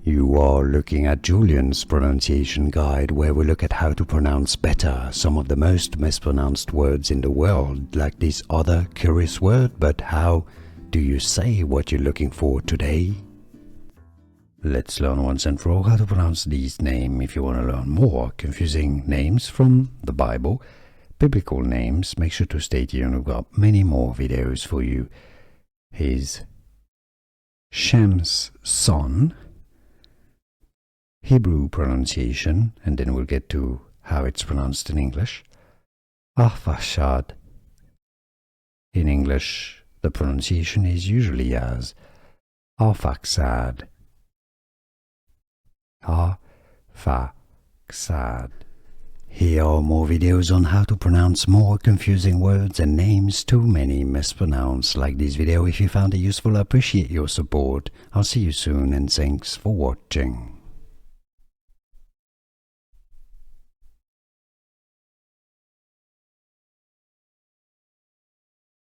You are looking at Julian's pronunciation guide, where we look at how to pronounce better some of the most mispronounced words in the world, like this other curious word. But how do you say what you're looking for today? Let's learn once and for all how to pronounce these names. If you want to learn more confusing names from the Bible, biblical names, make sure to stay tuned. We've got many more videos for you. Here's Shem's son, Hebrew pronunciation, and then we'll get to how it's pronounced in English. Arphaxad. In English, the pronunciation is usually as Arphaxad. Arphaxad. Here are more videos on how to pronounce more confusing words and names too many mispronounced. Like this video if you found it useful. I appreciate your support. I'll see you soon and thanks for watching.